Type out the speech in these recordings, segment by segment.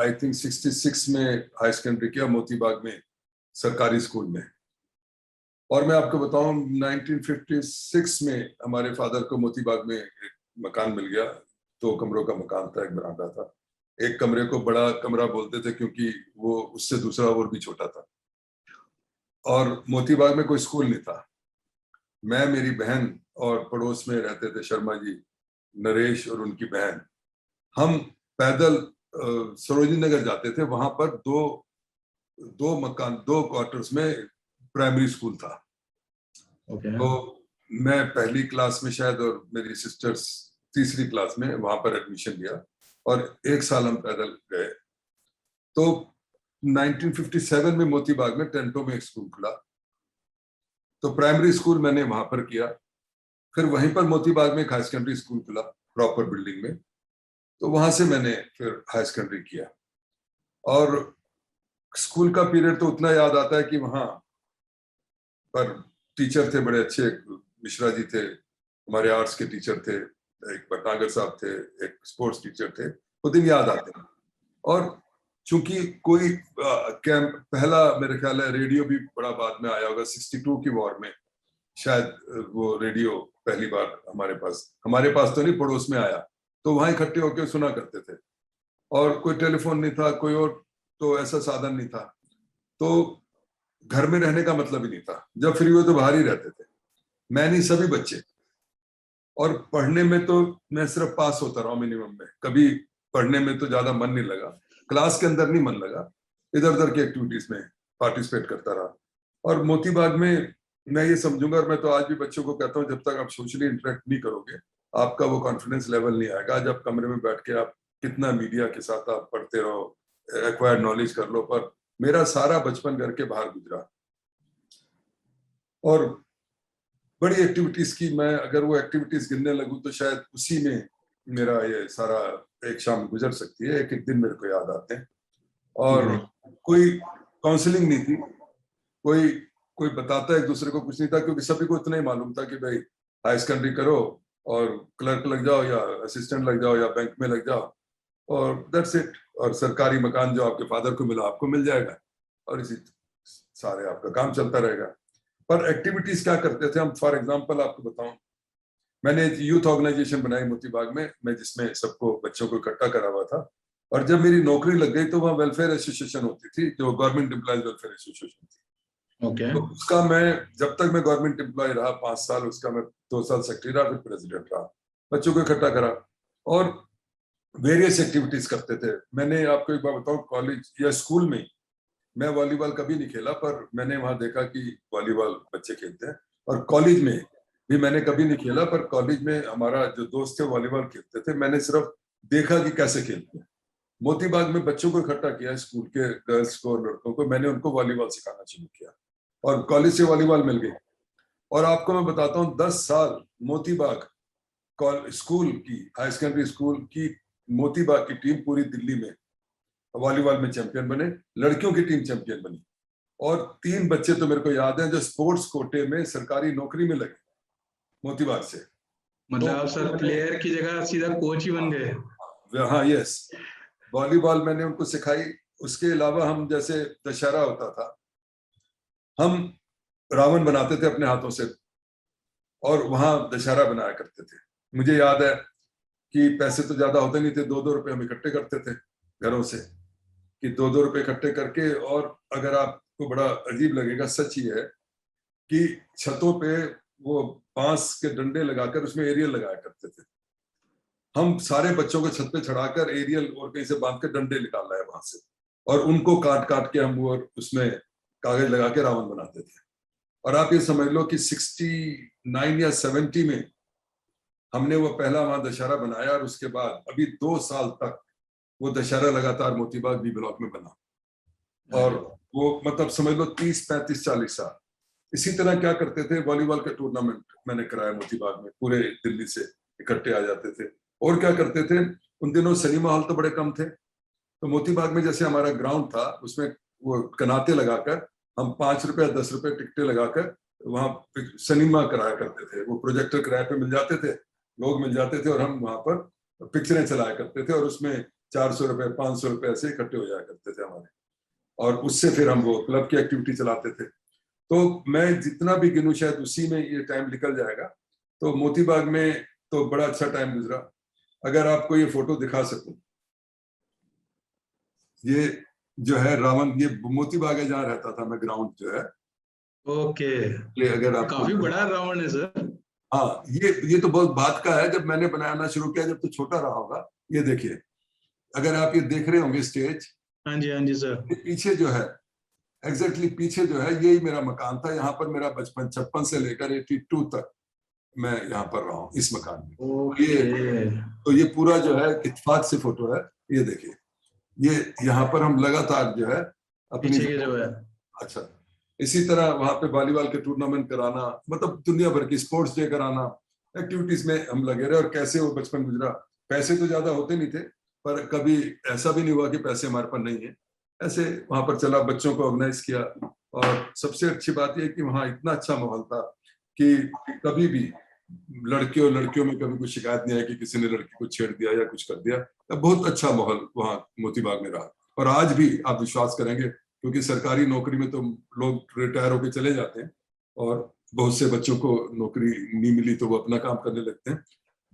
I think 66 में high secondary किया मोती बाग में सरकारी स्कूल में। और मैं आपको बताऊं 1956 में हमारे फादर को मोती बाग में एक मकान मिल गया। 2 कमरों का मकान था, एक बरामदा था। एक कमरे को बड़ा कमरा बोलते थे क्योंकि वो उससे दूसरा और भी छोटा था। और मोती बाग में कोई स्कूल नहीं था। मैं, मेरी बहन और पड़ोस में रहते थे शर्मा जी, नरेश और उनकी बहन, हम पैदल सरोजनी नगर जाते थे। वहां पर दो मकान, 2 क्वार्टर्स में प्राइमरी स्कूल था। तो मैं पहली क्लास में शायद और मेरी सिस्टर्स तीसरी क्लास में वहां पर एडमिशन लिया और 1 साल हम पैदल गए। तो 1957 में मोती बाग में टेंटो में एक स्कूल खुला, तो प्राइमरी स्कूल मैंने वहां पर किया। फिर वहीं पर मोती बाग में एक हाई सेकेंडरी स्कूल खुला प्रॉपर बिल्डिंग में, तो वहां से मैंने फिर हाई सेकेंडरी किया। और स्कूल का पीरियड तो उतना याद आता है कि वहां पर टीचर थे बड़े अच्छे। मिश्रा जी थे, हमारे आर्ट्स के टीचर थे, एक भटनागर साहब थे, एक स्पोर्ट्स टीचर थे। वो दिन याद आते हैं। और चूंकि कोई कैंप पहला, मेरे ख्याल है रेडियो भी बड़ा बाद में आया होगा, 62 की वॉर में शायद वो रेडियो पहली बार हमारे पास तो नहीं, पड़ोस में आया। तो वहां इकट्ठे होकर सुना करते थे। और कोई टेलीफोन नहीं था, कोई और तो ऐसा साधन नहीं था। तो घर में रहने का मतलब ही नहीं था। जब फ्री हुए तो बाहर ही रहते थे, मैं नहीं सभी बच्चे। और पढ़ने में तो मैं सिर्फ पास होता रहा मिनिमम में, कभी पढ़ने में तो ज्यादा मन नहीं लगा, क्लास के अंदर नहीं मन लगा, इधर उधर की एक्टिविटीज में पार्टिसिपेट करता रहा। और मोती बाग में मैं ये समझूंगा, और मैं तो आज भी बच्चों को कहता हूँ, जब तक आप सोशली इंटरेक्ट नहीं करोगे आपका वो कॉन्फिडेंस लेवल नहीं आएगा। जब कमरे में बैठ के आप कितना मीडिया के साथ आप पढ़ते रहो, एक्वायर्ड नॉलेज कर लो, पर मेरा सारा बचपन घर के बाहर गुजरा। और बड़ी एक्टिविटीज की, मैं अगर वो एक्टिविटीज गिनने लगूं तो शायद उसी में मेरा ये सारा एक शाम गुजर सकती है। एक एक दिन मेरे को याद आते हैं। और कोई काउंसलिंग नहीं थी, कोई कोई बताता एक दूसरे को कुछ नहीं था, क्योंकि सभी को इतना ही मालूम था कि भाई हाई सेकेंडरी करो और क्लर्क लग जाओ या असिस्टेंट लग जाओ या बैंक में लग जाओ, और दैट्स इट। और सरकारी मकान जो आपके फादर को मिला आपको मिल जाएगा, और इसी सारे आपका काम चलता रहेगा। पर एक्टिविटीज क्या करते थे हम, फॉर एग्जांपल आपको बताऊं, मैंने एक यूथ ऑर्गेनाइजेशन बनाई मोती बाग में, मैं जिसमें सबको बच्चों को इकट्ठा करा हुआ था। और जब मेरी नौकरी लग गई तो वहाँ वेलफेयर एसोसिएशन होती थी, जो गवर्नमेंट एम्प्लॉयज वेलफेयर एसोसिएशन थी। तो उसका मैं, जब तक मैं गवर्नमेंट एम्प्लॉय रहा 5 साल, उसका मैं 2 साल सेक्रेटरी रहा, फिर प्रेसिडेंट रहा। बच्चों को इकट्ठा करा और वेरियस एक्टिविटीज करते थे। मैंने आपको एक बात बताऊं, कॉलेज या स्कूल में मैं वॉलीबॉल कभी नहीं खेला, पर मैंने वहां देखा कि वॉलीबॉल बच्चे खेलते हैं। और कॉलेज में भी मैंने कभी नहीं खेला, पर कॉलेज में हमारा जो दोस्त थे वॉलीबॉल खेलते थे, मैंने सिर्फ देखा कि कैसे खेलते हैं। मोती बाग में बच्चों को इकट्ठा किया, स्कूल के गर्ल्स को और लड़कों को, मैंने उनको वॉलीबॉल सिखाना शुरू किया और कॉलेज से वॉलीबॉल मिल गई। और आपको मैं बताता हूँ, 10 साल मोती बाग स्कूल की, हाई सेकेंडरी स्कूल की मोती बाग की टीम पूरी दिल्ली में वॉलीबॉल में चैंपियन बने, लड़कियों की टीम चैंपियन बनी। और 3 बच्चे तो मेरे को याद है जो स्पोर्ट्स कोटे में सरकारी नौकरी में लगे मोती बाग से। मतलब आप सर प्लेयर की जगह सीधा कोच ही बन गए। हाँ, यस, वॉलीबॉल मैंने उनको सिखाई। उसके अलावा हम, जैसे दशहरा होता था, हम रावण बनाते थे अपने हाथों से और वहां दशहरा बनाया करते थे। मुझे याद है कि पैसे तो ज्यादा होते नहीं थे, 2-2 रुपए हम इकट्ठे करते थे घरों से, कि 2-2 रुपए इकट्ठे करके, और अगर आपको बड़ा अजीब लगेगा, सच ही है कि छतों पे वो बांस के डंडे लगाकर उसमें एरियल लगाया करते थे। हम सारे बच्चों को छत पे चढ़ाकर एरियल और कहीं से बांध के डंडे निकाल लाए वहां से, और उनको काट काट के हम वो उसमें कागज लगा के रावण बनाते थे। और आप ये समझ लो कि 69 या 70 में हमने वो पहला वहां दशहरा बनाया, और उसके बाद अभी 2 साल तक वो दशहरा लगातार मोती बाग बी ब्लॉक में बना। और वो मतलब समझ लो 30, 35, 40 साल। इसी तरह क्या करते थे, वॉलीबॉल का टूर्नामेंट मैंने कराया मोती बाग में, पूरे दिल्ली से इकट्ठे आ जाते थे। और क्या करते थे, उन दिनों सिनेमा हॉल तो बड़े कम थे, तो मोती बाग में जैसे हमारा ग्राउंड था, उसमें वो कनाते लगाकर हम 5 रुपए 10 रुपए टिकटें लगाकर वहां सिनेमा कराया करते थे। वो प्रोजेक्टर किराए पे मिल जाते थे, लोग मिल जाते थे, और हम वहां पर पिक्चरें चलाया करते थे। और उसमें 400 रुपए 500 रुपए ऐसे इकट्ठे हो जाया करते थे हमारे, और उससे फिर हम वो क्लब की एक्टिविटी चलाते थे। तो मैं जितना भी गिनूं शायद उसी में ये टाइम निकल जाएगा। तो मोती बाग में तो बड़ा अच्छा टाइम गुजरा। अगर आपको ये फोटो दिखा सकूं, ये जो है रावण, ये मोती बाग है जहाँ रहता था मैं, ग्राउंड जो है। ओके, ये अगर आपको, काफी बड़ा रावण है सर। हाँ, ये तो बहुत बात का है, जब मैंने बनाना शुरू किया जब तो छोटा रहा होगा। ये देखिए, अगर आप ये देख रहे होंगे स्टेज, हाँ जी, हाँ जी सर। पीछे जो है, एग्जैक्टली पीछे जो है, यही मेरा मकान था। यहाँ पर मेरा बचपन 56 से लेकर 82 तक मैं यहाँ पर रहा हूँ इस मकान में। ओके। ये पूरा जो है इत्तेफाक से फोटो है। ये देखिए, ये यहाँ पर हम लगातार जो है अपनी, पीछे के जो है। अच्छा, इसी तरह वहां पे वॉलीबॉल के टूर्नामेंट कराना, मतलब दुनिया भर की स्पोर्ट्स डे कराना, एक्टिविटीज में हम लगे रहे। और कैसे वो बचपन गुजरा। पैसे तो ज्यादा होते नहीं थे, पर कभी ऐसा भी नहीं हुआ कि पैसे हमारे पास नहीं है। ऐसे वहां पर चला, बच्चों को ऑर्गेनाइज किया। और सबसे अच्छी बात यह कि वहाँ इतना अच्छा माहौल था कि कभी भी लड़के और लड़कियों में कभी कुछ शिकायत नहीं आई कि किसी ने लड़की को छेड़ दिया या कुछ कर दिया। बहुत अच्छा माहौल वहाँ मोती बाग में रहा। और आज भी आप विश्वास करेंगे, क्योंकि सरकारी नौकरी में तो लोग रिटायर होकर चले जाते हैं, और बहुत से बच्चों को नौकरी नहीं मिली तो वो अपना काम करने लगते हैं।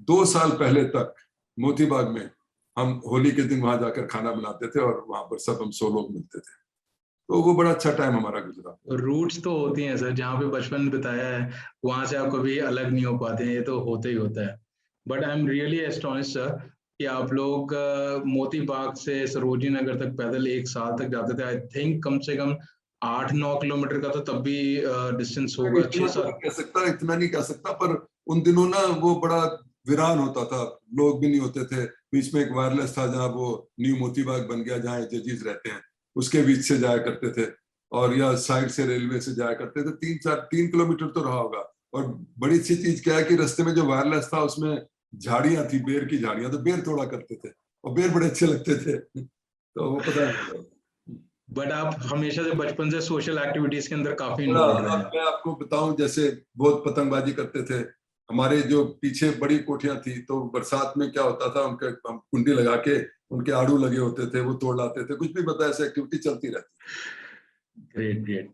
2 साल पहले तक मोती बाग में हम होली के दिन वहां जाकर खाना बनाते थे, और वहां पर सब हम 100 लोग मिलते थे। तो वो बड़ा अच्छा टाइम हमारा गुजरा। रूट्स तो होती हैं सर, जहाँ पे बचपन बिताया है वहां से आप कभी अलग नहीं हो पाते हैं, ये तो होता ही होता है। But I am really astonish sir कि आप लोग मोती बाग से सरोजिनी नगर तक पैदल 1 साल तक जाते थे। आई थिंक कम से कम 8-9 किलोमीटर का तो तब भी डिस्टेंस होगा, इतना छह तो नहीं सात कह सकता, इतना नहीं कह सकता, पर उन दिनों ना वो बड़ा वीरान होता था, लोग भी नहीं होते थे। बीच में एक वायरलेस था जहाँ वो न्यू मोती बाग बन गया, जहाँ जजीज रहते हैं, उसके बीच से जाया करते थे। और या साइड से रेलवे से जाया करते थे। 3 किलोमीटर तो रहा होगा। और बड़ी सी चीज क्या है कि रास्ते में जो वायरलेस था उसमें झाड़ियां थी, बेर की झाड़ियां, तो बेर तोड़ा करते थे, और बेर बड़े अच्छे लगते थे। तो वो पता नहीं। बट आप हमेशा से बचपन से सोशल एक्टिविटीज के अंदर काफी बड़ा, इन्वॉल्व रहे अब हैं। मैं आपको बताऊं, जैसे बहुत पतंगबाजी करते थे। हमारे जो पीछे बड़ी कोठियां थी, तो बरसात में क्या होता था, उनके हम कुंडी लगा के, उनके आड़ू लगे होते थे, वो तोड़ लाते थे। कुछ भी पता, ऐसे एक्टिविटी चलती रहती। Great great.